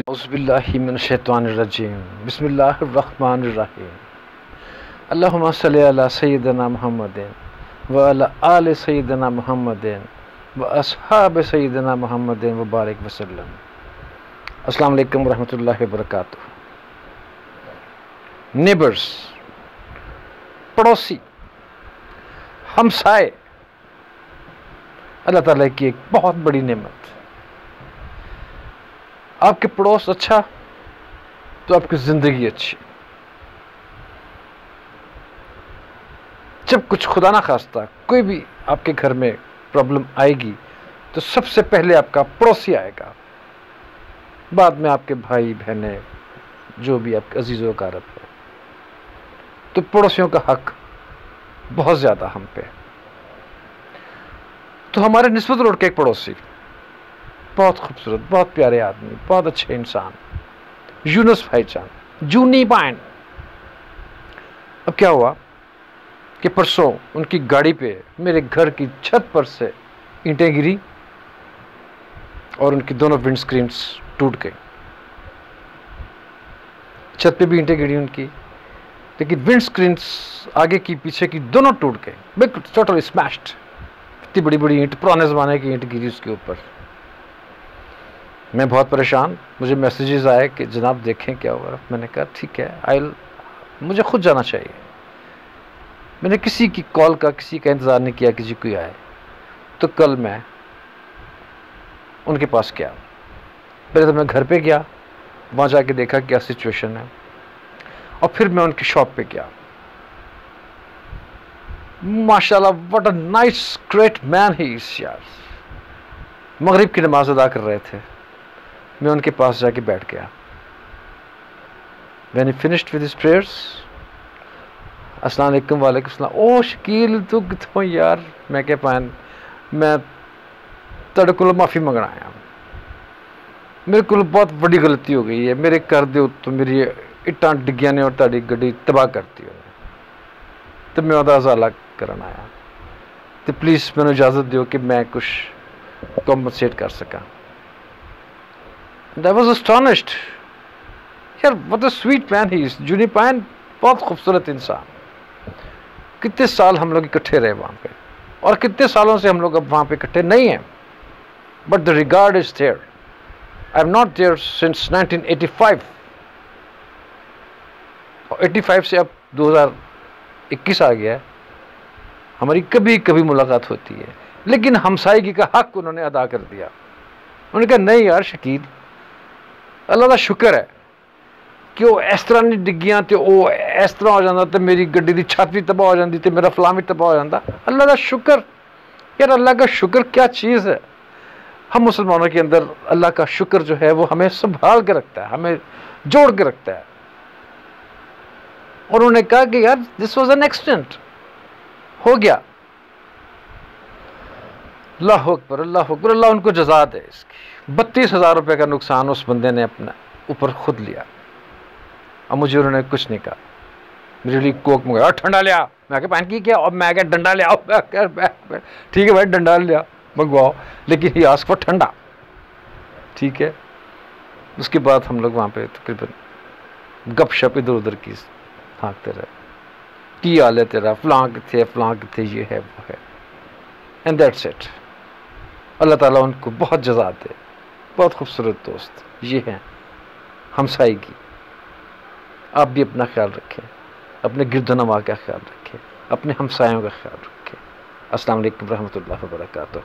اعوذ باللہ من الشیطان الرجیم بسم اللہ الرحمن الرحیم اللہم صلی علی سیدنا محمد وعلی آل سیدنا محمد واصحاب سیدنا محمد وبارک وسلم۔ السلام علیکم ورحمۃ اللہ وبرکاتہ۔ نیبرز، پڑوسی، ہمسائے اللہ تعالیٰ کی ایک بہت بڑی نعمت۔ آپ کے پڑوس اچھا تو آپ کی زندگی اچھی۔ جب کچھ خدا نہ خواستہ کوئی بھی آپ کے گھر میں پرابلم آئے گی تو سب سے پہلے آپ کا پڑوسی آئے گا، بعد میں آپ کے بھائی بہنیں، جو بھی آپ کے عزیز و اقارب ہے۔ تو پڑوسیوں کا حق بہت زیادہ ہم پہ۔ تو ہمارے نسبت روڈ کے ایک پڑوسی، بہت خوبصورت، بہت پیارے آدمی، بہت اچھے انسان، یونس بھائی جان، جونی پائن۔ اب کیا ہوا کہ پرسوں ان کی گاڑی پہ میرے گھر کی چھت پر سے اینٹیں گری اور ان کی دونوں ونڈ سکرینز ٹوٹ گئی۔ چھت پہ بھی اینٹیں گری ان کی، لیکن ونڈ سکرینز آگے کی پیچھے کی دونوں ٹوٹ گئے، بالکل ٹوٹل اسمیشڈ۔ اتنی بڑی بڑی اینٹ، پرانے زمانے کی اینٹ گری اس کے اوپر۔ میں بہت پریشان، مجھے میسیجز آئے کہ جناب دیکھیں کیا ہوا۔ میں نے کہا ٹھیک ہے، مجھے خود جانا چاہیے۔ میں نے کسی کی کال کا، کسی کا انتظار نہیں کیا کسی کوئی آئے۔ تو کل میں ان کے پاس گیا۔ پہلے تو میں گھر پہ گیا، وہاں جا کے دیکھا کیا سچویشن ہے، اور پھر میں ان کی شاپ پہ گیا۔ ماشاءاللہ what a nice great man he is یار۔ مغرب کی نماز ادا کر رہے تھے، میں ان کے پاس جا کے بیٹھ گیا۔ when he finished with his prayers، السلام علیکم، وعلیکم السلام۔ او شکیل تو کتوں یار؟ میں کہ پائن میں تڑے کو معافی منگنا آیا، میرے کو بہت بڑی غلطی ہو گئی ہے، میرے کر دیو تو میری اٹاں ڈگیاں نے اور تاری گڈی تباہ کرتی ہو، تو میں وہاں ازالہ کرنا آیا۔ تو پلیز میں نے اجازت دیو کہ میں کچھ کمپنسیٹ کر سکا۔ I was astonished. یار what a sweet man he is۔ جونی pine بہت خوبصورت انسان۔ کتنے سال ہم لوگ اکٹھے رہے وہاں پہ، اور کتنے سالوں سے ہم لوگ اب وہاں پہ اکٹھے نہیں ہیں، but the regard is there۔ I am not there since 1985۔ اور 85 سے اب 2021 آ گیا ہے، ہماری کبھی کبھی ملاقات ہوتی ہے، لیکن ہمسائیگی کا حق انہوں نے ادا کر دیا۔ انہوں نے کہا نہیں یار شکیل، اللہ کا شکر ہے کہ وہ اس طرح نہیں ڈگیاں تے وہ اس طرح ہو جاتا تے میری گڈی دی چھت بھی تباہ ہو جاتی تے میرا فلاں بھی تباہ ہو جاتا۔ اللہ کا شکر یار، اللہ کا شکر کیا چیز ہے۔ ہم مسلمانوں کے اندر اللہ کا شکر جو ہے وہ ہمیں سنبھال کے رکھتا ہے، ہمیں جوڑ کے رکھتا ہے۔ اور انہوں نے کہا کہ یار دس واز این ایکسیڈنٹ، ہو گیا۔ اللہ اکبر، اللہ اکبر، اللہ ان کو جزا دے اس کی۔ 32,000 روپے کا نقصان اس بندے نے اپنا اوپر خود لیا۔ اب مجھے انہوں نے کچھ نہیں کہا، میرے لیے کوک منگایا اور ٹھنڈا لیا۔ میں کہ پہن کی کیا؟ اور میں کہ ڈنڈا لیا۔ ٹھیک ہے بھائی ڈنڈا لیا، منگواؤ، لیکن ہی آسک فار ٹھنڈا۔ ٹھیک ہے۔ اس کے بعد ہم لوگ وہاں پہ تقریباً گپ شپ ادھر ادھر کی ہانکتے رہے، کی حال ہے تیرا، فلاں کتنے، فلاں کتنے، یہ ہے وہ ہے، اینڈ دیٹس اٹ۔ اللہ تعالیٰ ان کو بہت جزا دے۔ بہت خوبصورت دوست یہ ہیں ہمسائیگی۔ آپ بھی اپنا خیال رکھیں، اپنے گرد و نواح کا خیال رکھیں، اپنے ہمسایوں کا خیال رکھیں۔ السلام علیکم ورحمۃ اللہ وبرکاتہ۔